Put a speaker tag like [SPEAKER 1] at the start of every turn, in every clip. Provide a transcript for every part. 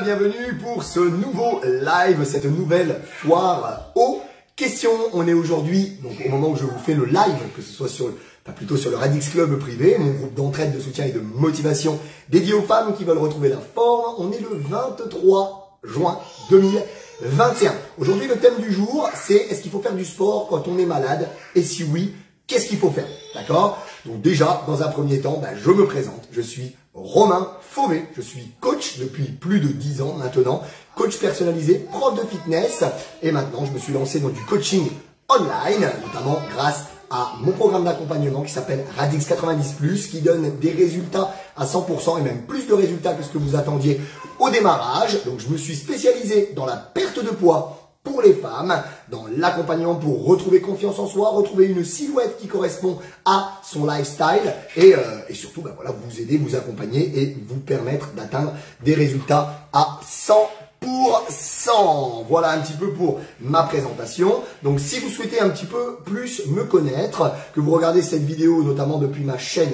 [SPEAKER 1] bienvenue pour ce nouveau live, cette nouvelle foire aux questions. On est aujourd'hui, donc au moment où je vous fais le live, que ce soit sur, plutôt sur le Radix Club privé, mon groupe d'entraide, de soutien et de motivation dédié aux femmes qui veulent retrouver la forme. On est le 23 juin 2021. Aujourd'hui, le thème du jour, c'est est-ce qu'il faut faire du sport quand on est malade? Et si oui, qu'est-ce qu'il faut faire? D'accord? Donc déjà, dans un premier temps, je me présente. Je suis Romain Fauvet. Je suis coach depuis plus de 10 ans maintenant. Coach personnalisé, prof de fitness. Et maintenant, je me suis lancé dans du coaching online, notamment grâce à mon programme d'accompagnement qui s'appelle Radix 90+, qui donne des résultats à 100% et même plus de résultats que ce que vous attendiez au démarrage. Donc, je me suis spécialisé dans la perte de poids pour les femmes, dans l'accompagnement pour retrouver confiance en soi, retrouver une silhouette qui correspond à son lifestyle et surtout voilà, vous aider, vous accompagner et vous permettre d'atteindre des résultats à 100%. Voilà un petit peu pour ma présentation. Donc si vous souhaitez un petit peu plus me connaître, que vous regardez cette vidéo notamment depuis ma chaîne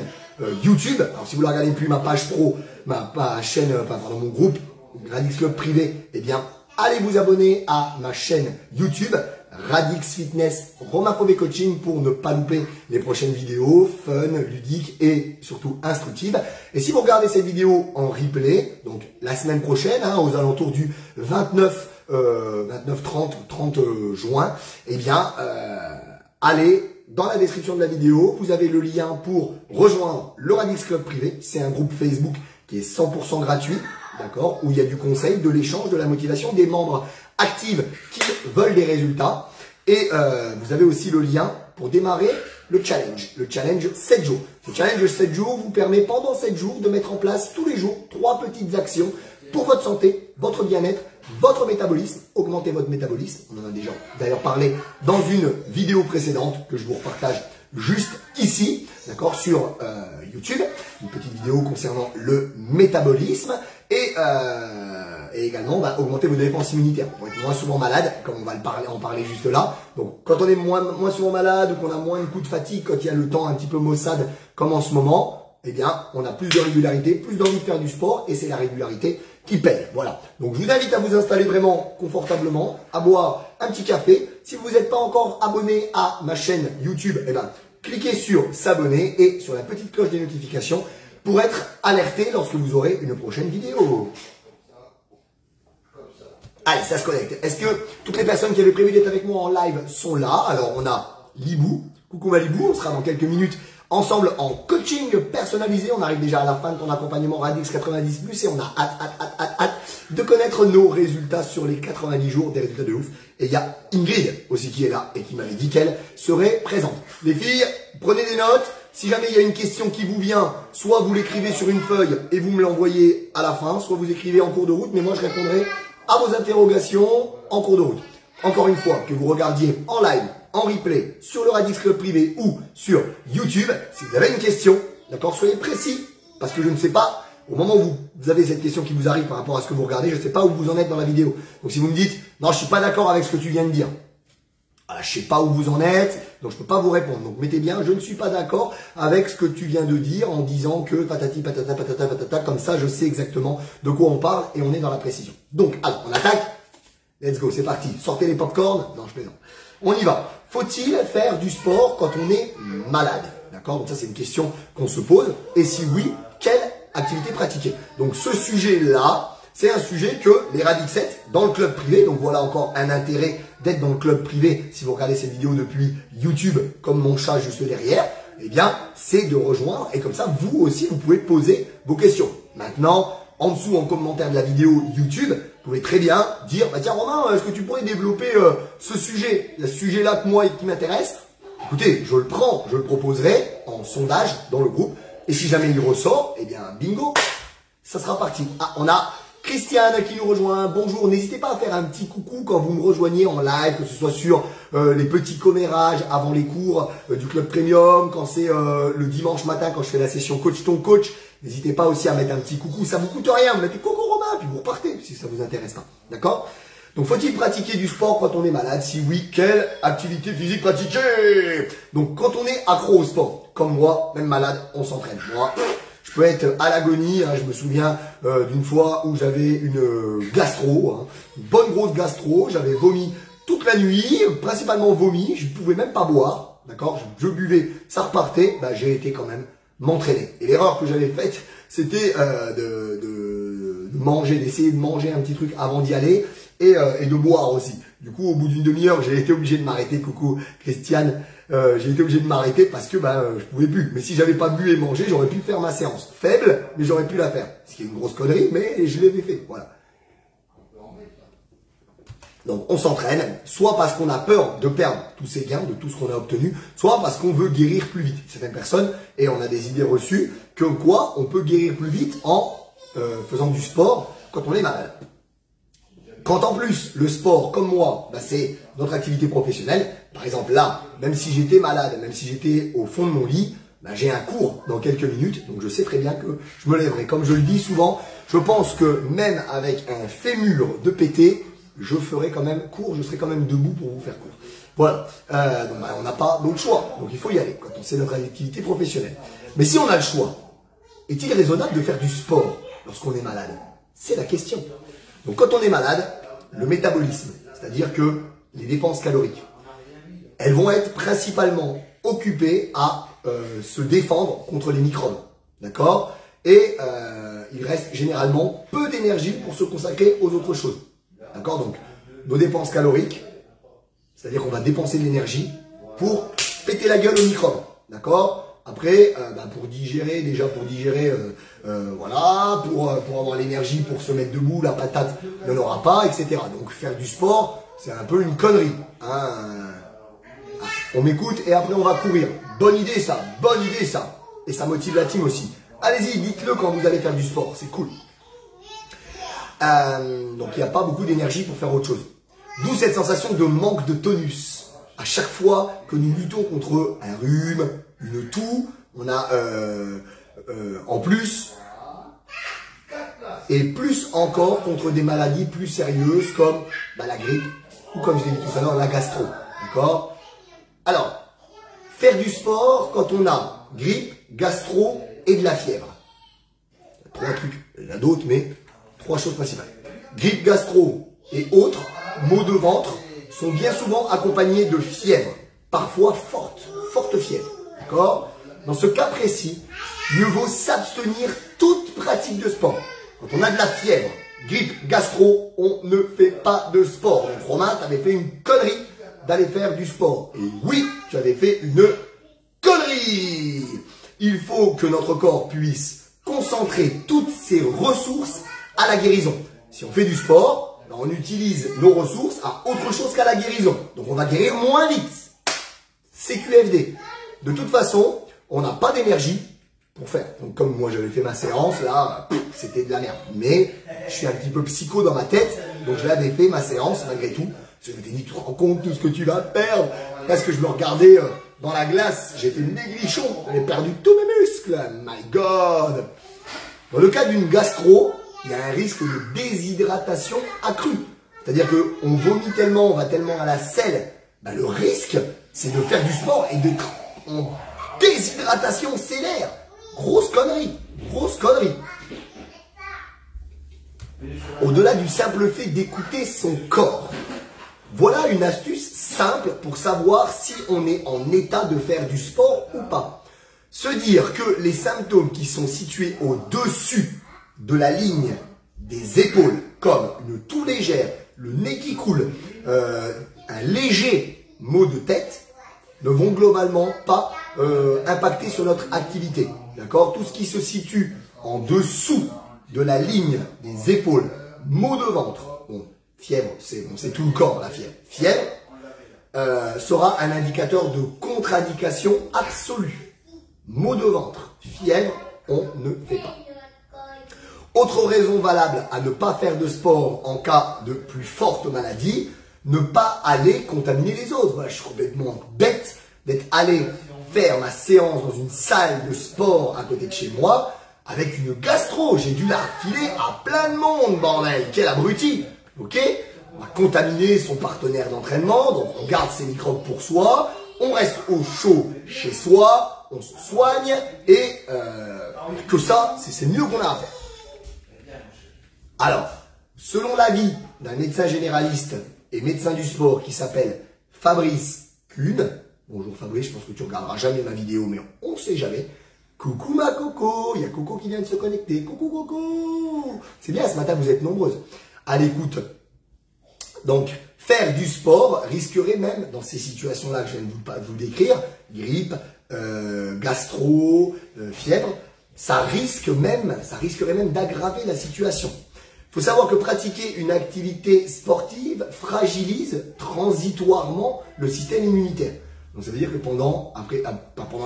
[SPEAKER 1] YouTube, alors si vous la regardez depuis ma page pro, ma chaîne, mon groupe Radix Club privé, eh bien allez vous abonner à ma chaîne YouTube, Radix Fitness Romain Fauvet Coaching, pour ne pas louper les prochaines vidéos fun, ludiques et surtout instructives. Et si vous regardez cette vidéo en replay, donc la semaine prochaine, aux alentours du 29, 30 juin, eh bien, allez dans la description de la vidéo, vous avez le lien pour rejoindre le Radix Club privé. C'est un groupe Facebook qui est 100% gratuit. D'accord, où il y a du conseil, de l'échange, de la motivation, des membres actifs qui veulent des résultats. Et vous avez aussi le lien pour démarrer le challenge 7 jours. Ce challenge 7 jours vous permet pendant 7 jours de mettre en place tous les jours 3 petites actions pour votre santé, votre bien-être, votre métabolisme, augmenter votre métabolisme. On en a déjà d'ailleurs parlé dans une vidéo précédente que je vous repartage juste ici, d'accord, sur YouTube, une petite vidéo concernant le métabolisme et également augmenter vos défenses immunitaires pour être moins souvent malade, comme on va en parler juste là. Donc quand on est moins souvent malade ou qu'on a moins de coups de fatigue, quand il y a le temps un petit peu maussade comme en ce moment, eh bien on a plus de régularité, plus d'envie de faire du sport et c'est la régularité qui paye. Voilà. Donc je vous invite à vous installer vraiment confortablement, à boire un petit café. Si vous n'êtes pas encore abonné à ma chaîne YouTube, eh bien cliquez sur s'abonner et sur la petite cloche des notifications pour être alerté lorsque vous aurez une prochaine vidéo. Allez, ça se connecte. Est-ce que toutes les personnes qui avaient prévu d'être avec moi en live sont là? Alors, on a Libou. Coucou ma Libou, on sera dans quelques minutes ensemble en coaching personnalisé. On arrive déjà à la fin de ton accompagnement Radix 90+, et on a hâte de connaître nos résultats sur les 90 jours, des résultats de ouf. Et il y a Ingrid aussi qui est là et qui m'avait dit qu'elle serait présente. Les filles, prenez des notes. Si jamais il y a une question qui vous vient, soit vous l'écrivez sur une feuille et vous me l'envoyez à la fin, soit vous écrivez en cours de route, mais moi je répondrai à vos interrogations en cours de route. Encore une fois, que vous regardiez en live, en replay, sur le Radix Club privé ou sur YouTube, si vous avez une question, d'accord, soyez précis, parce que je ne sais pas, au moment où vous avez cette question qui vous arrive par rapport à ce que vous regardez, je ne sais pas où vous en êtes dans la vidéo. Donc si vous me dites, non, je suis pas d'accord avec ce que tu viens de dire, voilà, je sais pas où vous en êtes, donc je peux pas vous répondre. Donc mettez bien, je ne suis pas d'accord avec ce que tu viens de dire en disant que patati patata patata patata, comme ça je sais exactement de quoi on parle et on est dans la précision. Donc, alors, on attaque. Let's go, c'est parti. Sortez les popcorn. Non, je plaisante. On y va. Faut-il faire du sport quand on est malade? D'accord? Donc ça, c'est une question qu'on se pose. Et si oui, quelle activité pratiquer? Donc ce sujet-là, c'est un sujet que les Radixettes dans le club privé, donc voilà encore un intérêt d'être dans le club privé si vous regardez cette vidéo depuis YouTube, comme mon chat juste derrière, eh bien, c'est de rejoindre et comme ça, vous aussi, vous pouvez poser vos questions. Maintenant, en dessous, en commentaire de la vidéo YouTube, vous pouvez très bien dire, tiens Romain, est-ce que tu pourrais développer ce sujet-là que moi qui m'intéresse? Écoutez, je le prends, je le proposerai en sondage dans le groupe et si jamais il ressort, eh bien, bingo, ça sera parti. Ah, on a Christiane qui nous rejoint, bonjour, n'hésitez pas à faire un petit coucou quand vous me rejoignez en live, que ce soit sur les petits commérages avant les cours du club premium, quand c'est le dimanche matin quand je fais la session coach ton coach, n'hésitez pas aussi à mettre un petit coucou, ça vous coûte rien, vous mettez coucou Romain, puis vous repartez si ça vous intéresse pas, d'accord? Donc faut-il pratiquer du sport quand on est malade? Si oui, quelle activité physique pratiquer? Donc quand on est accro au sport, comme moi, même malade, on s'entraîne. Moi, je Je peux être à l'agonie, hein, je me souviens d'une fois où j'avais une gastro, hein, une bonne grosse gastro, j'avais vomi toute la nuit, principalement vomi, je ne pouvais même pas boire, d'accord, je buvais, ça repartait, bah, j'ai été quand même m'entraîner. Et l'erreur que j'avais faite, c'était de manger, d'essayer de manger un petit truc avant d'y aller et de boire aussi. Du coup, au bout d'une demi-heure, j'ai été obligé de m'arrêter, coucou Christiane, j'ai été obligé de m'arrêter parce que je pouvais plus. Mais si j'avais pas bu et mangé, j'aurais pu faire ma séance. Faible, mais j'aurais pu la faire. Ce qui est une grosse connerie, mais je l'avais fait. Voilà. Donc on s'entraîne, soit parce qu'on a peur de perdre tous ces gains, de tout ce qu'on a obtenu, soit parce qu'on veut guérir plus vite. Certaines personnes, et on a des idées reçues, que quoi on peut guérir plus vite en faisant du sport quand on est malade. Quand en plus, le sport, comme moi, c'est notre activité professionnelle, par exemple là, même si j'étais malade, même si j'étais au fond de mon lit, j'ai un cours dans quelques minutes, donc je sais très bien que je me lèverai. Comme je le dis souvent, je pense que même avec un fémur de pété, je ferai quand même court, je serai quand même debout pour vous faire court. Voilà, donc on n'a pas d'autre choix, donc il faut y aller quand on sait notre activité professionnelle. Mais si on a le choix, est-il raisonnable de faire du sport lorsqu'on est malade? C'est la question. Donc quand on est malade, le métabolisme, c'est-à-dire que les dépenses caloriques, elles vont être principalement occupées à se défendre contre les microbes, d'accord? Et il reste généralement peu d'énergie pour se consacrer aux autres choses, d'accord? Donc nos dépenses caloriques, c'est-à-dire qu'on va dépenser de l'énergie pour péter la gueule aux microbes, d'accord? Après, pour digérer, voilà, pour avoir l'énergie pour se mettre debout, la patate, il n'y en aura pas, etc. Donc faire du sport, c'est un peu une connerie. Hein. On m'écoute et après on va courir. Bonne idée ça, bonne idée ça. Et ça motive la team aussi. Allez-y, dites-le quand vous allez faire du sport, c'est cool. Donc il n'y a pas beaucoup d'énergie pour faire autre chose. D'où cette sensation de manque de tonus. À chaque fois que nous luttons contre un rhume, une toux, on a en plus, et plus encore contre des maladies plus sérieuses comme la grippe ou comme je l'ai dit tout à l'heure, la gastro. D'accord? Alors, faire du sport quand on a grippe, gastro et de la fièvre. Trois trucs, il y en a d'autres, mais trois choses principales. Grippe, gastro et autres, maux de ventre, sont bien souvent accompagnés de fièvre, parfois forte fièvre. D'accord? Dans ce cas précis, mieux vaut s'abstenir toute pratique de sport. Quand on a de la fièvre, grippe, gastro, on ne fait pas de sport. Donc Romain, tu avais fait une connerie d'aller faire du sport. Et oui, tu avais fait une connerie. Il faut que notre corps puisse concentrer toutes ses ressources à la guérison. Si on fait du sport, on utilise nos ressources à autre chose qu'à la guérison. Donc on va guérir moins vite. CQFD. De toute façon, on n'a pas d'énergie pour faire. Donc comme moi j'avais fait ma séance, là, c'était de la merde. Mais je suis un petit peu psycho dans ma tête, donc je l'avais fait ma séance malgré tout. Je m'étais dit, tu te rends compte de tout ce que tu vas perdre? Parce que je me regardais dans la glace, j'étais maigrichon, j'avais perdu tous mes muscles. My God! Dans le cas d'une gastro, il y a un risque de déshydratation accrue. C'est-à-dire qu'on vomit tellement, on va tellement à la selle. Le risque, c'est de faire du sport et d'être en déshydratation sévère. Grosse connerie. Grosse connerie. Au-delà du simple fait d'écouter son corps, voilà une astuce simple pour savoir si on est en état de faire du sport ou pas. Se dire que les symptômes qui sont situés au-dessus de la ligne des épaules, comme une toux légère, le nez qui coule, un léger maux de tête, ne vont globalement pas impacter sur notre activité. D'accord? Tout ce qui se situe en dessous de la ligne des épaules, maux de ventre, bon, fièvre, c'est tout le corps la fièvre. Fièvre sera un indicateur de contre-indication absolue. Maux de ventre, fièvre, on ne fait pas. Autre raison valable à ne pas faire de sport en cas de plus forte maladie, ne pas aller contaminer les autres. Voilà, je suis complètement bête d'être allé faire ma séance dans une salle de sport à côté de chez moi avec une gastro. J'ai dû la refiler à plein de monde, bordel. Quel abruti. Ok? On va contaminer son partenaire d'entraînement, donc on garde ses microbes pour soi, on reste au chaud chez soi, on se soigne et Que ça, c'est mieux qu'on a à faire. Alors, selon l'avis d'un médecin généraliste et médecin du sport qui s'appelle Fabrice Kuhn, bonjour Fabrice, je pense que tu regarderas jamais ma vidéo, mais on sait jamais. Coucou ma Coco, il y a Coco qui vient de se connecter. Coucou Coco. C'est bien, ce matin vous êtes nombreuses à l'écoute. Donc, faire du sport risquerait même, dans ces situations-là que je viens de vous décrire, grippe, gastro, fièvre, ça risquerait même d'aggraver la situation. Il faut savoir que pratiquer une activité sportive fragilise transitoirement le système immunitaire. Donc ça veut dire que pendant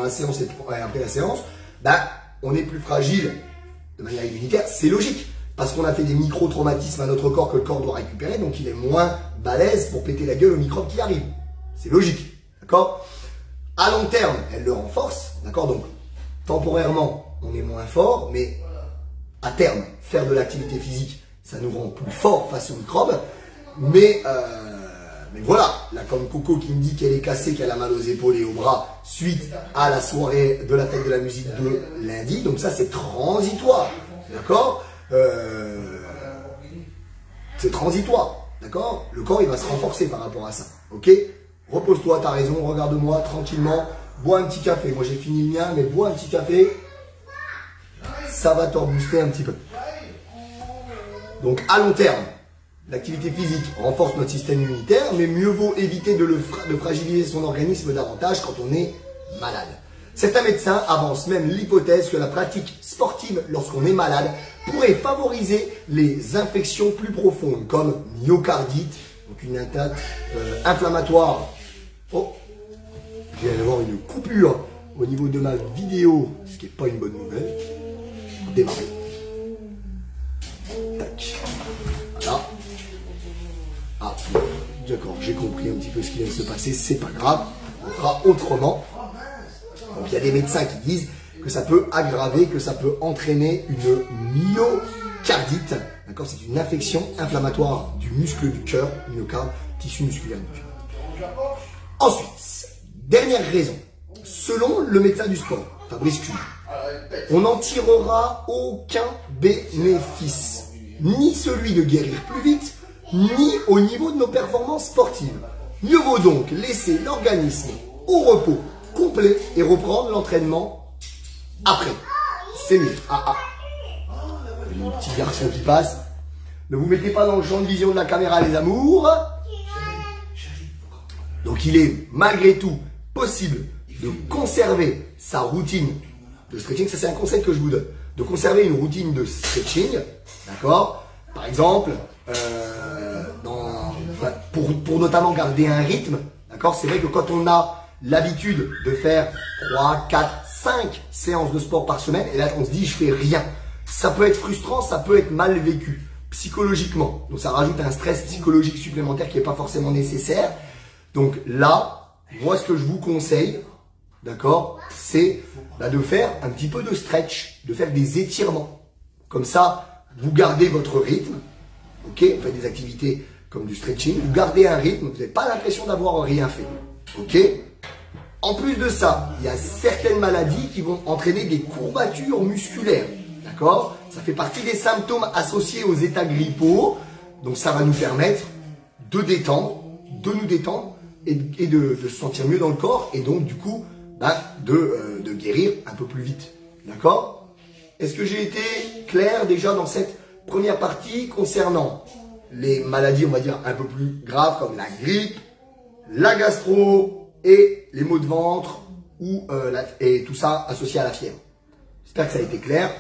[SPEAKER 1] la séance et après la séance, on est plus fragile de manière immunitaire. C'est logique, parce qu'on a fait des micro-traumatismes à notre corps que le corps doit récupérer, donc il est moins balèze pour péter la gueule aux microbes qui arrivent. C'est logique, d'accord? À long terme, elle le renforce, d'accord? Donc temporairement, on est moins fort, mais à terme, faire de l'activité physique, ça nous rend plus fort face aux microbes. Mais voilà, là comme Coco qui me dit qu'elle est cassée, qu'elle a mal aux épaules et aux bras suite à la soirée de la fête de la musique de lundi. Donc ça c'est transitoire, d'accord? C'est transitoire, d'accord? Le corps il va se renforcer par rapport à ça, ok? Repose-toi, t'as raison, regarde-moi tranquillement, bois un petit café. Moi j'ai fini le mien, mais bois un petit café, ça va te rebooster un petit peu. Donc à long terme, l'activité physique renforce notre système immunitaire, mais mieux vaut éviter de fragiliser son organisme davantage quand on est malade. Certains médecins avancent même l'hypothèse que la pratique sportive lorsqu'on est malade pourrait favoriser les infections plus profondes comme myocardite, donc une attaque inflammatoire. Oh, je viens d'avoir une coupure au niveau de ma vidéo, ce qui n'est pas une bonne nouvelle. Démarrer. Tac. Voilà. Ah, d'accord, j'ai compris un petit peu ce qui vient de se passer, c'est pas grave, on fera autrement. Donc il y a des médecins qui disent que ça peut aggraver, que ça peut entraîner une myocardite. D'accord, c'est une infection inflammatoire du muscle du cœur, myocarde, tissu musculaire du cœur. Ensuite, dernière raison, selon le médecin du sport, Fabrice Kuhn, on n'en tirera aucun bénéfice, ni celui de guérir plus vite, ni au niveau de nos performances sportives. Mieux vaut donc laisser l'organisme au repos complet et reprendre l'entraînement après. C'est mieux. Il y a un petit garçon qui passe. Ne vous mettez pas dans le champ de vision de la caméra, les amours. Donc il est malgré tout possible de conserver sa routine de stretching. Ça c'est un conseil que je vous donne. De conserver une routine de stretching. D'accord? Par exemple, pour notamment garder un rythme. D'accord? C'est vrai que quand on a l'habitude de faire 3, 4, 5 séances de sport par semaine, et là on se dit je fais rien. Ça peut être frustrant, ça peut être mal vécu psychologiquement. Donc ça rajoute un stress psychologique supplémentaire qui n'est pas forcément nécessaire. Donc là, moi ce que je vous conseille, d'accord, c'est de faire un petit peu de stretch, de faire des étirements. Comme ça, vous gardez votre rythme, ok, vous faites des activités comme du stretching, vous gardez un rythme, vous n'avez pas l'impression d'avoir rien fait, ok. En plus de ça, il y a certaines maladies qui vont entraîner des courbatures musculaires, d'accord. Ça fait partie des symptômes associés aux états grippaux, donc ça va nous permettre de détendre, de nous détendre et de se sentir mieux dans le corps et donc du coup de guérir un peu plus vite, d'accord. Est-ce que j'ai été clair déjà dans cette première partie concernant les maladies, on va dire, un peu plus graves comme la grippe, la gastro et les maux de ventre et tout ça associé à la fièvre. J'espère que ça a été clair.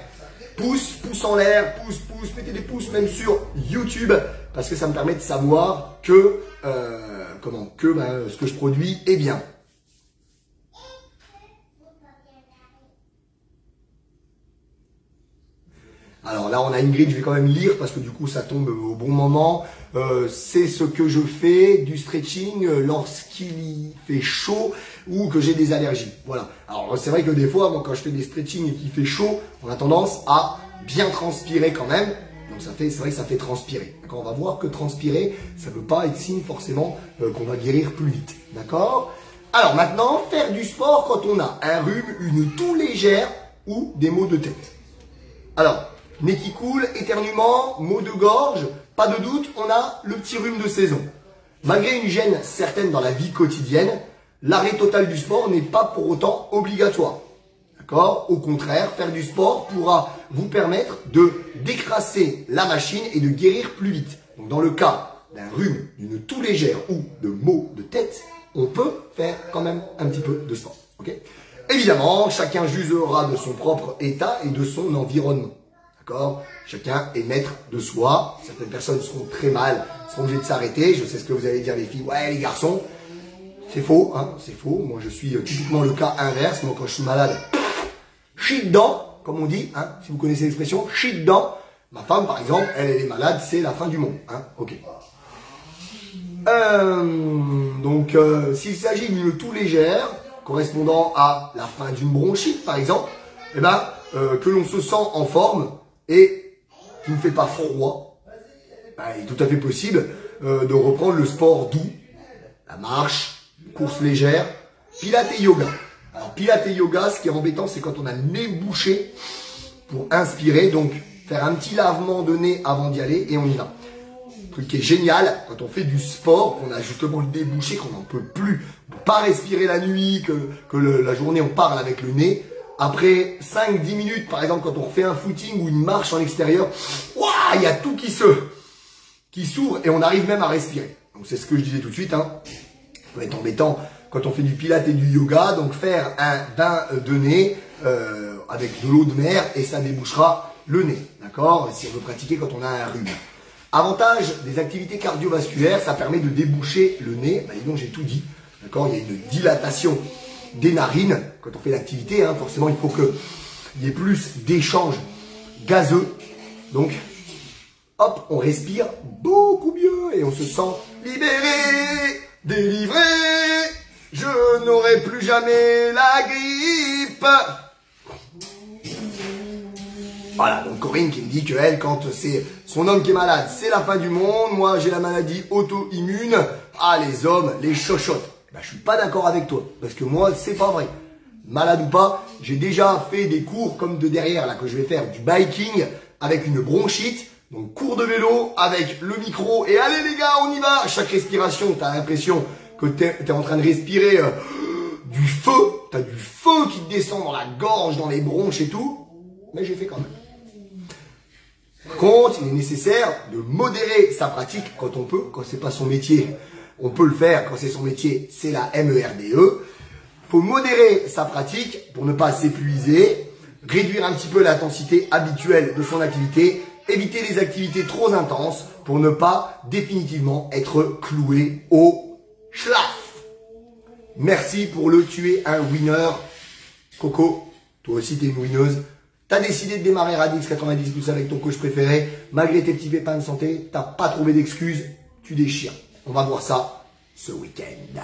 [SPEAKER 1] Pouce en l'air, pouce, mettez des pouces même sur YouTube parce que ça me permet de savoir que, ce que je produis est bien. Alors là, on a une grille, je vais quand même lire parce que du coup, ça tombe au bon moment. C'est ce que je fais du stretching lorsqu'il fait chaud ou que j'ai des allergies. Voilà. Alors, c'est vrai que des fois, moi, quand je fais des stretching et qu'il fait chaud, on a tendance à bien transpirer quand même. Donc, c'est vrai que ça fait transpirer. D'accord, on va voir que transpirer, ça ne veut pas être signe forcément qu'on va guérir plus vite. D'accord? Alors maintenant, faire du sport quand on a un rhume, une toux légère, ou des maux de tête. Alors, nez qui coule, éternuement, maux de gorge, pas de doute, on a le petit rhume de saison. Malgré une gêne certaine dans la vie quotidienne, l'arrêt total du sport n'est pas pour autant obligatoire. D'accord? Au contraire, faire du sport pourra vous permettre de décrasser la machine et de guérir plus vite. Donc, dans le cas d'un rhume, d'une toux légère ou de maux de tête, on peut faire quand même un petit peu de sport. Okay? Évidemment, chacun jugera de son propre état et de son environnement. D'accord? Chacun est maître de soi. Certaines personnes seront très mal, seront obligées de s'arrêter. Je sais ce que vous allez dire les filles. Ouais, les garçons. C'est faux, hein, c'est faux. Moi, je suis typiquement le cas inverse. Moi, quand je suis malade, chie dedans, comme on dit, hein, si vous connaissez l'expression, chie dedans. Ma femme, par exemple, elle est malade, c'est la fin du monde. Hein, ok. Donc, s'il s'agit d'une toux légère, correspondant à la fin d'une bronchite, par exemple, eh ben, que l'on se sent en forme et qui ne fait pas froid, ben, il est tout à fait possible de reprendre le sport doux, la marche, course légère, pilates et yoga. Alors, pilates et yoga, ce qui est embêtant, c'est quand on a le nez bouché pour inspirer, donc faire un petit lavement de nez avant d'y aller et on y va. Le truc qui est génial, quand on fait du sport, qu'on a justement le nez bouché, qu'on n'en peut plus, on peut pas respirer la nuit, que la journée on parle avec le nez. Après 5-10 minutes, par exemple, quand on refait un footing ou une marche en extérieur, il y a tout qui s'ouvre et on arrive même à respirer. Donc c'est ce que je disais tout de suite, hein. Ça peut être embêtant quand on fait du pilates et du yoga, donc faire un bain de nez avec de l'eau de mer et ça débouchera le nez, d'accord? Si on veut pratiquer quand on a un rhume. Avantage des activités cardiovasculaires, ça permet de déboucher le nez. Bah, dis donc, j'ai tout dit. D'accord? Il y a une dilatation des narines. Quand on fait l'activité, hein, forcément, il faut qu'il y ait plus d'échanges gazeux. Donc, hop, on respire beaucoup mieux et on se sent libéré, délivré. Je n'aurai plus jamais la grippe. Voilà, donc Corinne qui me dit que elle, quand c'est son homme qui est malade, c'est la fin du monde. Moi, j'ai la maladie auto-immune. Ah, les hommes, les chochottes. Ben, je suis pas d'accord avec toi, parce que moi, c'est pas vrai. Malade ou pas, j'ai déjà fait des cours comme de derrière, là, que je vais faire du biking avec une bronchite. Donc, cours de vélo avec le micro. Et allez, les gars, on y va. À chaque respiration, t'as l'impression que t'es en train de respirer du feu. T'as du feu qui te descend dans la gorge, dans les bronches et tout. Mais j'ai fait quand même. Par contre, il est nécessaire de modérer sa pratique quand on peut, quand c'est pas son métier. On peut le faire quand c'est son métier, c'est la MERDE. Il faut modérer sa pratique pour ne pas s'épuiser, réduire un petit peu l'intensité habituelle de son activité, éviter les activités trop intenses pour ne pas définitivement être cloué au schlaf. Merci pour le tu es un winner. Coco, toi aussi t'es une winneuse. T'as décidé de démarrer Radix 90+ avec ton coach préféré. Malgré tes petits pépins de santé, t'as pas trouvé d'excuses, tu déchires. On va voir ça ce week-end.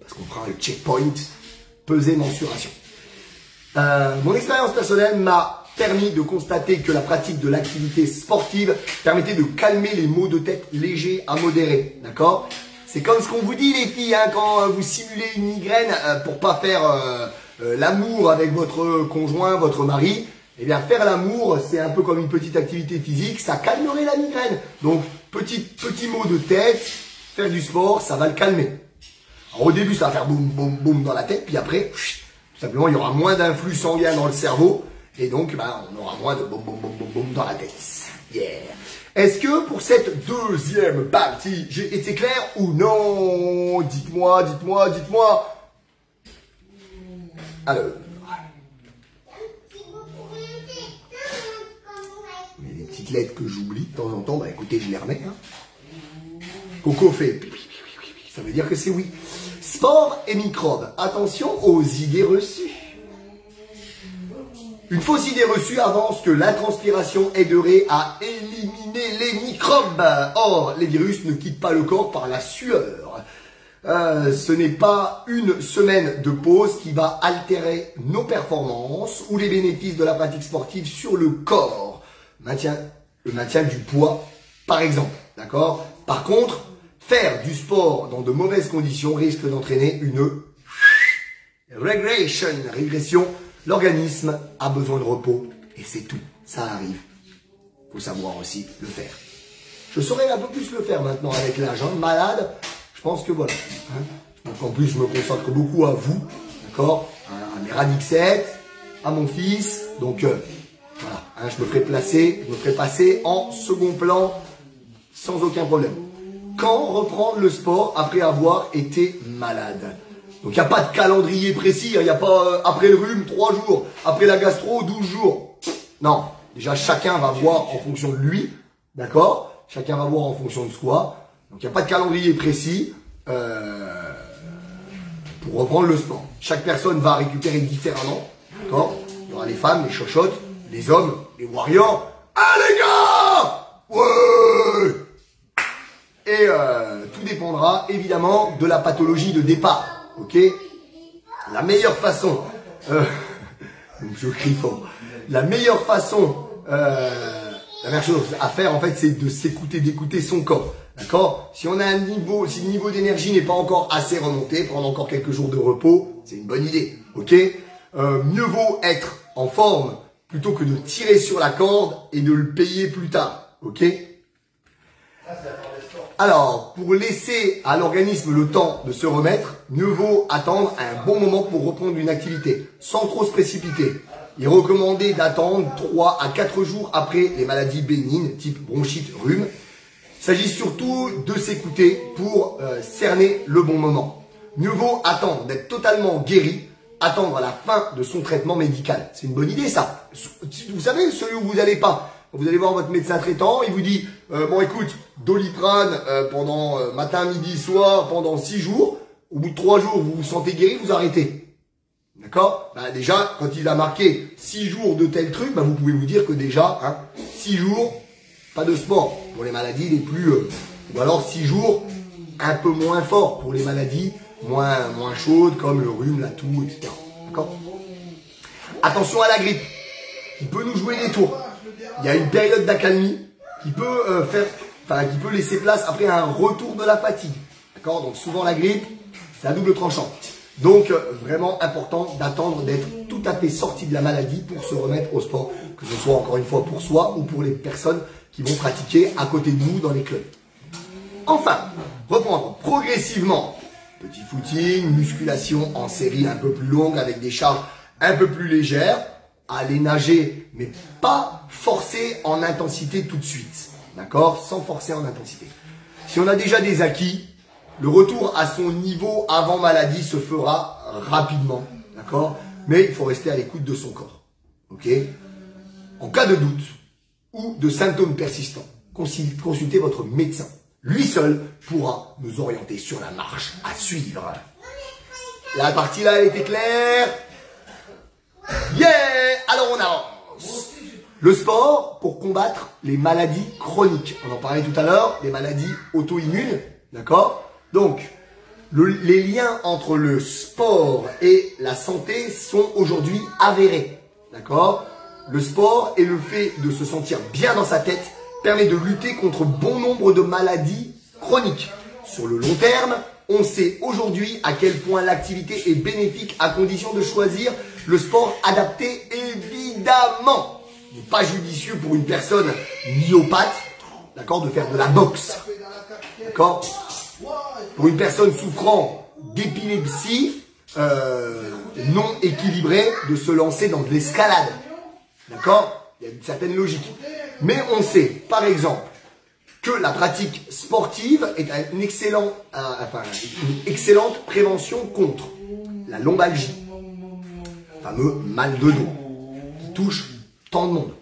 [SPEAKER 1] Parce qu'on fera le checkpoint, peser mensuration. Mon expérience personnelle m'a permis de constater que la pratique de l'activité sportive permettait de calmer les maux de tête légers à modérés. D'accord? C'est comme ce qu'on vous dit les filles, hein, quand vous simulez une migraine pour pas faire l'amour avec votre conjoint, votre mari. Eh bien, faire l'amour, c'est un peu comme une petite activité physique, ça calmerait la migraine. Donc, petit mot de tête, faire du sport, ça va le calmer. Alors, au début, ça va faire boum, boum, boum dans la tête, puis après, tout simplement, il y aura moins d'influx sanguin dans le cerveau, et donc, on aura moins de boum, boum, boum, boum, boum dans la tête. Yeah! Est-ce que pour cette deuxième partie, j'ai été clair ou non? Dites-moi, dites-moi, dites-moi. Alors... lettres que j'oublie de temps en temps, bah écoutez, je les remets. Hein. Coco fait, ça veut dire que c'est oui. Sport et microbes. Attention aux idées reçues. Une fausse idée reçue avance que la transpiration aiderait à éliminer les microbes. Or, les virus ne quittent pas le corps par la sueur. Ce n'est pas une semaine de pause qui va altérer nos performances ou les bénéfices de la pratique sportive sur le corps. Le maintien du poids, par exemple, d'accord? Par contre, faire du sport dans de mauvaises conditions risque d'entraîner une régression L'organisme a besoin de repos et c'est tout. Ça arrive. Faut savoir aussi le faire. Je saurais un peu plus le faire maintenant avec l'âge. Malade, je pense que voilà. Donc en plus, je me consacre beaucoup à vous, d'accord, à mes Radixet, à mon fils. Donc voilà, je me ferai passer en second plan sans aucun problème. Quand reprendre le sport après avoir été malade? Donc il n'y a pas de calendrier précis, il n'y a pas après le rhume 3 jours, après la gastro 12 jours. Non, déjà chacun va voir en fonction de lui, d'accord? Chacun va voir en fonction de soi. Donc il n'y a pas de calendrier précis pour reprendre le sport. Chaque personne va récupérer différemment, d'accord? Il y aura les femmes, les chochottes, les hommes, les warriors. Ah les gars! Ouais! Et tout dépendra évidemment de la pathologie de départ. Ok? La meilleure façon, je crie fort. La meilleure façon, la meilleure chose à faire en fait, c'est de s'écouter, d'écouter son corps. D'accord? Si on a un niveau, si le niveau d'énergie n'est pas encore assez remonté, prendre encore quelques jours de repos, c'est une bonne idée. Ok? Mieux vaut être en forme plutôt que de tirer sur la corde et de le payer plus tard. Ok? Alors, pour laisser à l'organisme le temps de se remettre, mieux vaut attendre un bon moment pour reprendre une activité, sans trop se précipiter. Il est recommandé d'attendre 3 à 4 jours après les maladies bénignes, type bronchite, rhume. Il s'agit surtout de s'écouter pour cerner le bon moment. Mieux vaut attendre d'être totalement guéri, attendre la fin de son traitement médical. C'est une bonne idée ça. Vous savez, celui où vous n'allez pas. Vous allez voir votre médecin traitant, il vous dit bon écoute, Doliprane pendant matin, midi, soir, pendant 6 jours. Au bout de 3 jours, vous vous sentez guéri, vous arrêtez. D'accord? Bah, déjà, quand il a marqué 6 jours de tel truc, bah, vous pouvez vous dire que déjà, 6 jours, pas de sport pour les maladies les plus... ou alors 6 jours, un peu moins fort pour les maladies moins chaudes comme le rhume, la toux, etc. D'accord? Attention à la grippe, qui peut nous jouer des tours. Il y a une période d'accalmie qui peut qui peut laisser place après un retour de la fatigue. D'accord? Donc souvent la grippe, c'est à double tranchant. Donc vraiment important d'attendre d'être tout à fait sorti de la maladie pour se remettre au sport, que ce soit encore une fois pour soi ou pour les personnes qui vont pratiquer à côté de nous dans les clubs. Enfin, reprendre progressivement. Petit footing, musculation en série un peu plus longue avec des charges un peu plus légères. Aller nager, mais pas forcer en intensité tout de suite. D'accord? Sans forcer en intensité. Si on a déjà des acquis, le retour à son niveau avant maladie se fera rapidement. D'accord? Mais il faut rester à l'écoute de son corps. Ok? En cas de doute ou de symptômes persistants, consultez votre médecin. Lui seul pourra nous orienter sur la marche à suivre. La partie là, elle était claire? Yeah! Alors on avance. Le sport pour combattre les maladies chroniques. On en parlait tout à l'heure, les maladies auto-immunes. D'accord? Donc, les liens entre le sport et la santé sont aujourd'hui avérés. D'accord? Le sport et le fait de se sentir bien dans sa tête permet de lutter contre bon nombre de maladies chroniques. Sur le long terme, on sait aujourd'hui à quel point l'activité est bénéfique à condition de choisir le sport adapté, évidemment. Il n'est pas judicieux pour une personne myopathe, d'accord, de faire de la boxe. D'accord? Pour une personne souffrant d'épilepsie non équilibrée, de se lancer dans de l'escalade. D'accord? Il y a une certaine logique. Mais on sait, par exemple, que la pratique sportive est une excellente prévention contre la lombalgie, le fameux mal de dos, qui touche tant de monde.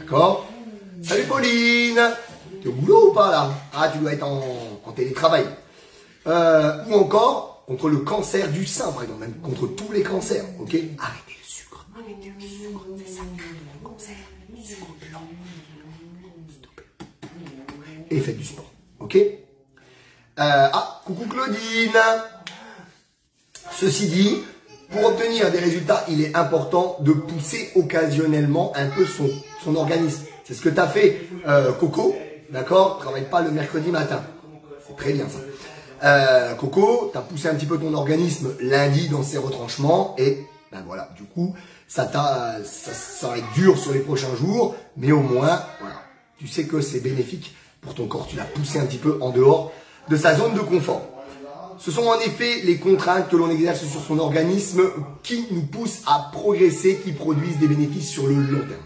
[SPEAKER 1] D'accord? Salut Pauline! T'es au boulot ou pas là? Ah, tu dois être en télétravail. Ou encore contre le cancer du sein, par exemple, même contre tous les cancers. Ok? Arrêtez le sucre, c'est ça. Cancer, sucre blanc. Et faites du sport. Ok? Coucou Claudine! Ceci dit, pour obtenir des résultats, il est important de pousser occasionnellement un peu son organisme. C'est ce que tu as fait, Coco. D'accord? Travaille pas le mercredi matin. C'est très bien ça. Coco, tu as poussé un petit peu ton organisme lundi dans ses retranchements. Et ben voilà, du coup, ça va être dur sur les prochains jours, mais au moins, voilà, tu sais que c'est bénéfique pour ton corps. Tu l'as poussé un petit peu en dehors de sa zone de confort. Ce sont en effet les contraintes que l'on exerce sur son organisme qui nous poussent à progresser, qui produisent des bénéfices sur le long terme.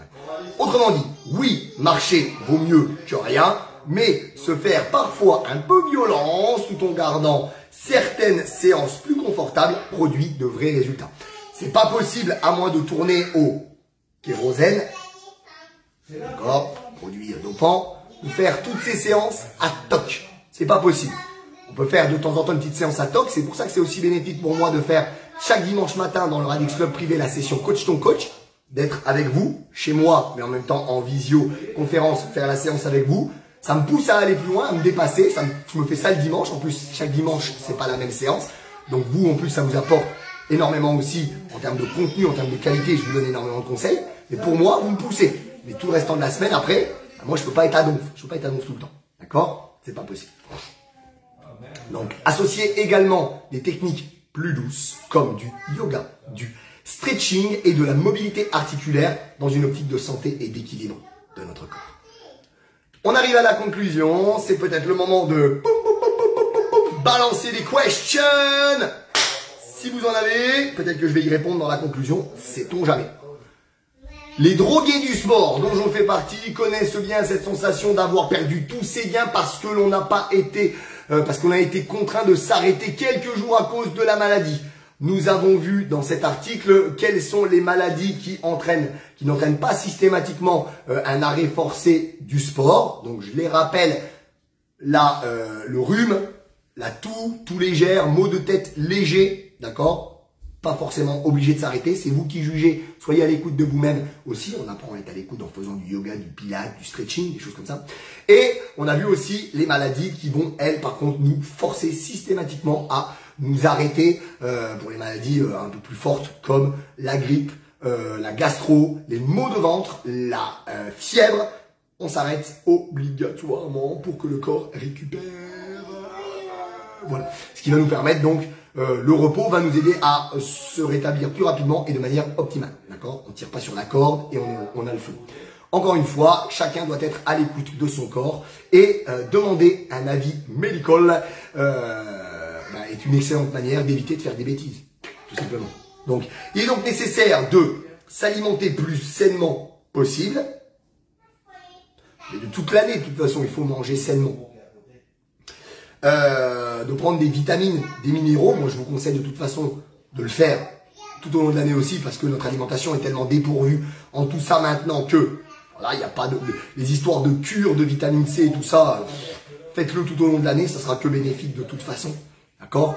[SPEAKER 1] Autrement dit, oui, marcher vaut mieux que rien, mais se faire parfois un peu violence tout en gardant certaines séances plus confortables produit de vrais résultats. C'est pas possible à moins de tourner au kérosène, d'accord, produit dopant, ou faire toutes ces séances à toc. C'est pas possible. On peut faire de temps en temps une petite séance à toc. C'est pour ça que c'est aussi bénéfique pour moi de faire chaque dimanche matin dans le Radix Club privé la session Coach ton coach, d'être avec vous, chez moi, mais en même temps en visio, conférence, faire la séance avec vous. Ça me pousse à aller plus loin, à me dépasser. Je me fais ça le dimanche. En plus, chaque dimanche, c'est pas la même séance. Donc vous, en plus, ça vous apporte énormément aussi en termes de contenu, en termes de qualité. Je vous donne énormément de conseils. Mais pour moi, vous me poussez. Mais tout le restant de la semaine, après, moi, je peux pas être à donf. Je peux pas être à donf tout le temps. D'accord? C'est pas possible. Donc, associez également des techniques plus douces, comme du yoga, du stretching et de la mobilité articulaire dans une optique de santé et d'équilibre de notre corps. On arrive à la conclusion, c'est peut-être le moment de balancer des questions. Si vous en avez, peut-être que je vais y répondre dans la conclusion, sait-on jamais. Les drogués du sport, dont j'en fais partie, connaissent bien cette sensation d'avoir perdu tous ses gains parce que l'on n'a pas été, parce qu'on a été contraint de s'arrêter quelques jours à cause de la maladie. Nous avons vu dans cet article quelles sont les maladies qui n'entraînent pas systématiquement un arrêt forcé du sport. Donc je les rappelle, le rhume, la toux, toux légère, maux de tête léger, d'accord? Pas forcément obligé de s'arrêter, c'est vous qui jugez. Soyez à l'écoute de vous-même aussi. On apprend à être à l'écoute en faisant du yoga, du pilates, du stretching, des choses comme ça. Et on a vu aussi les maladies qui vont, elles, par contre, nous forcer systématiquement à nous arrêter pour les maladies un peu plus fortes comme la grippe, la gastro, les maux de ventre, la fièvre. On s'arrête obligatoirement pour que le corps récupère. Voilà. Ce qui va nous permettre donc, le repos va nous aider à se rétablir plus rapidement et de manière optimale. D'accord? On ne tire pas sur la corde et on a le feu. Encore une fois, chacun doit être à l'écoute de son corps et demander un avis médical est une excellente manière d'éviter de faire des bêtises, tout simplement. Donc, il est donc nécessaire de s'alimenter plus sainement possible. Mais de toute l'année, de toute façon, il faut manger sainement. De prendre des vitamines, des minéraux. Moi, je vous conseille de toute façon de le faire tout au long de l'année aussi parce que notre alimentation est tellement dépourvue en tout ça maintenant que, voilà, il n'y a pas les histoires de cure de vitamine C et tout ça. Faites-le tout au long de l'année, ça sera que bénéfique de toute façon. D'accord,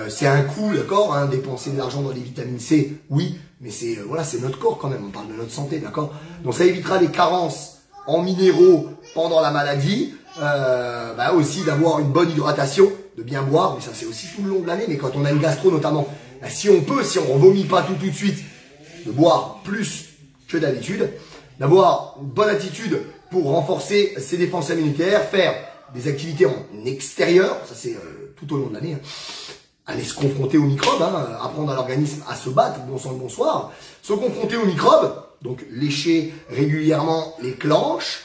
[SPEAKER 1] c'est un coût, d'accord, hein, dépenser de l'argent dans les vitamines C, oui, mais c'est voilà, c'est notre corps quand même, on parle de notre santé, d'accord. Donc ça évitera les carences en minéraux pendant la maladie, aussi d'avoir une bonne hydratation, de bien boire, mais ça c'est aussi tout le long de l'année, mais quand on a une gastro notamment, si on ne vomit pas tout de suite, de boire plus que d'habitude, d'avoir une bonne attitude pour renforcer ses défenses immunitaires, faire des activités en extérieur, ça c'est tout au long de l'année, hein. Aller se confronter aux microbes, hein, apprendre à l'organisme à se battre, bon sang le bonsoir, se confronter aux microbes, donc lécher régulièrement les planches,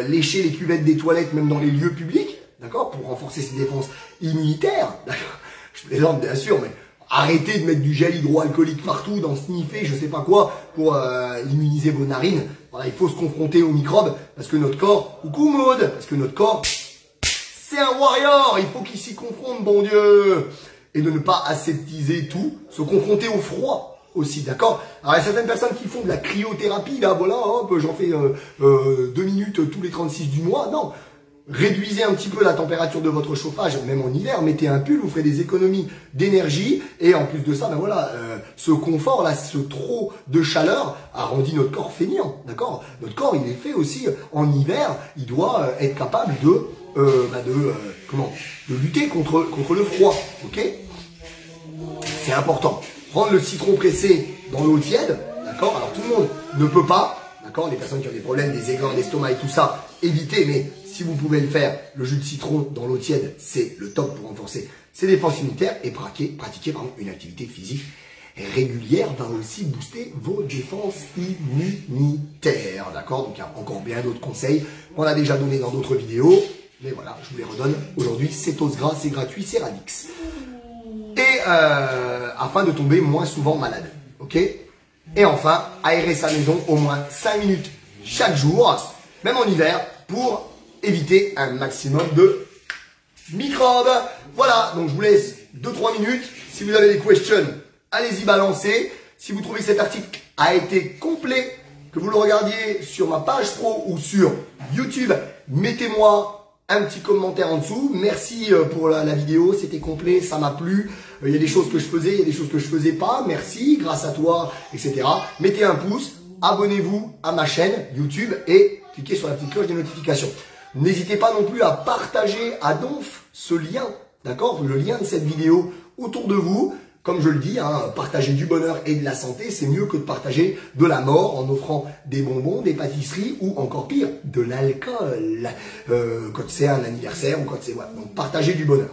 [SPEAKER 1] lécher les cuvettes des toilettes même dans les lieux publics, d'accord, pour renforcer ses défenses immunitaires, d'accord. Je plaisante bien sûr, mais arrêtez de mettre du gel hydroalcoolique partout, d'en sniffer, je sais pas quoi, pour immuniser vos narines. Voilà, il faut se confronter aux microbes, parce que notre corps, coucou Maud, parce que notre corps, c'est un warrior, il faut qu'il s'y confronte, bon Dieu. Et de ne pas aseptiser tout, se confronter au froid aussi, d'accord. Alors il y a certaines personnes qui font de la cryothérapie, là, voilà, hop, j'en fais 2 minutes tous les 36 du mois. Non, réduisez un petit peu la température de votre chauffage, même en hiver, mettez un pull, vous ferez des économies d'énergie. Et en plus de ça, ce confort, là, ce trop de chaleur a rendu notre corps feignant, d'accord. Notre corps, il est fait aussi, en hiver, il doit être capable de lutter contre le froid, ok. C'est important. Prendre le citron pressé dans l'eau tiède, d'accord. Alors tout le monde ne peut pas, d'accord. Les personnes qui ont des problèmes, des aigreurs d'estomac et tout ça, évitez. Mais si vous pouvez le faire, le jus de citron dans l'eau tiède, c'est le top pour renforcer ses défenses immunitaires et pratiquer une activité physique régulière va aussi booster vos défenses immunitaires. D'accord? Donc il y a encore bien d'autres conseils qu'on a déjà donné dans d'autres vidéos. Mais voilà, je vous les redonne. Aujourd'hui, c'est os gras, c'est gratuit, c'est Radix. Et afin de tomber moins souvent malade. Ok? Et enfin, aérer sa maison au moins 5 minutes chaque jour, même en hiver, pour éviter un maximum de microbes. Voilà, donc je vous laisse 2-3 minutes. Si vous avez des questions, allez-y balancer. Si vous trouvez que cet article a été complet, que vous le regardiez sur ma page pro ou sur YouTube, mettez-moi un petit commentaire en dessous. Merci pour la vidéo, c'était complet, ça m'a plu. Il y a des choses que je faisais, il y a des choses que je faisais pas. Merci, grâce à toi, etc. Mettez un pouce, abonnez-vous à ma chaîne YouTube et cliquez sur la petite cloche des notifications. N'hésitez pas non plus à partager à donf ce lien, d'accord? Le lien de cette vidéo autour de vous. Comme je le dis, hein, partager du bonheur et de la santé, c'est mieux que de partager de la mort en offrant des bonbons, des pâtisseries ou encore pire, de l'alcool. Quand c'est un anniversaire ou quand c'est... Voilà. Donc partager du bonheur.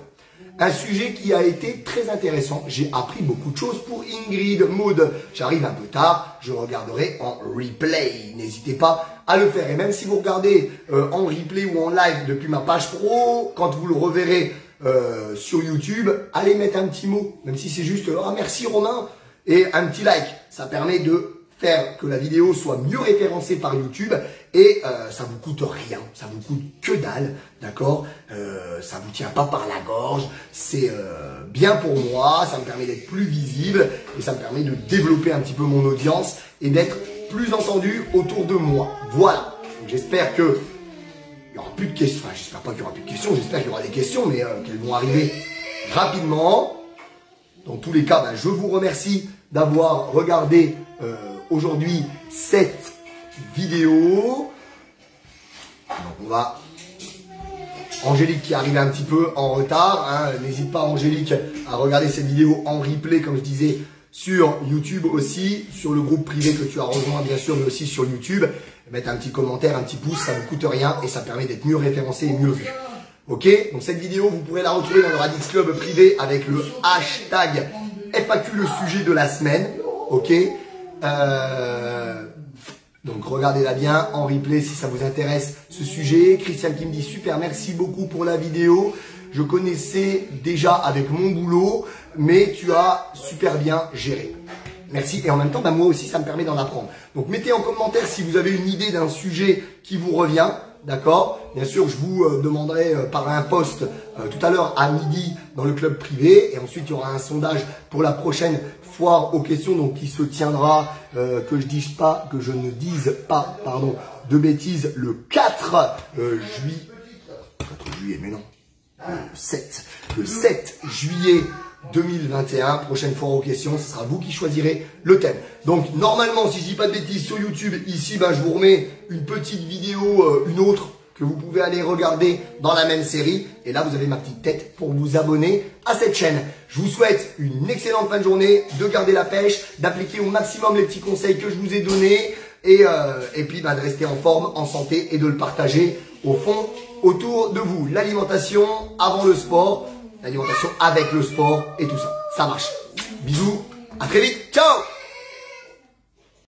[SPEAKER 1] Un sujet qui a été très intéressant. J'ai appris beaucoup de choses pour Ingrid, Maud. J'arrive un peu tard, je regarderai en replay. N'hésitez pas à le faire. Et même si vous regardez en replay ou en live depuis ma page pro, quand vous le reverrez sur YouTube, allez mettre un petit mot, même si c'est juste « Ah, merci Romain » et un petit like. Ça permet de faire que la vidéo soit mieux référencée par YouTube et ça vous coûte rien, ça vous coûte que dalle, d'accord? Ça vous tient pas par la gorge, c'est bien pour moi, ça me permet d'être plus visible et ça me permet de développer un petit peu mon audience et d'être plus entendu autour de moi. Voilà, j'espère que il n'y aura plus de questions, enfin j'espère pas qu'il y aura plus de questions, j'espère qu'il y aura des questions, mais qu'elles vont arriver rapidement. Dans tous les cas, ben, je vous remercie d'avoir regardé aujourd'hui cette vidéo. Donc on va... Angélique qui arrive un petit peu en retard, hein. N'hésite pas Angélique à regarder cette vidéo en replay comme je disais sur YouTube aussi, sur le groupe privé que tu as rejoint bien sûr, mais aussi sur YouTube. Mettre un petit commentaire, un petit pouce, ça ne vous coûte rien et ça permet d'être mieux référencé et mieux vu. Ok, donc cette vidéo, vous pourrez la retrouver dans le Radix Club privé avec le hashtag FAQ le sujet de la semaine. Ok, donc regardez-la bien en replay si ça vous intéresse ce sujet. Christian qui me dit super, merci beaucoup pour la vidéo. Je connaissais déjà avec mon boulot, mais tu as super bien géré. Merci. Et en même temps, bah, moi aussi, ça me permet d'en apprendre. Donc, mettez en commentaire si vous avez une idée d'un sujet qui vous revient. D'accord? Bien sûr, je vous demanderai par un post tout à l'heure à midi dans le club privé. Et ensuite, il y aura un sondage pour la prochaine foire aux questions. Donc, qui se tiendra, que je ne dise pas, pardon, de bêtises, le 4 juillet. 4 juillet, mais non. Le 7 juillet 2021, prochaine fois aux questions, ce sera vous qui choisirez le thème. Donc normalement, si je dis pas de bêtises sur YouTube, ici ben, je vous remets une petite vidéo, une autre, que vous pouvez aller regarder dans la même série. Et là, vous avez ma petite tête pour vous abonner à cette chaîne. Je vous souhaite une excellente fin de journée, de garder la pêche, d'appliquer au maximum les petits conseils que je vous ai donnés et puis ben, de rester en forme, en santé et de le partager au fond autour de vous. L'alimentation avant le sport, l'alimentation avec le sport et tout ça. Ça marche. Bisous, à très vite, ciao!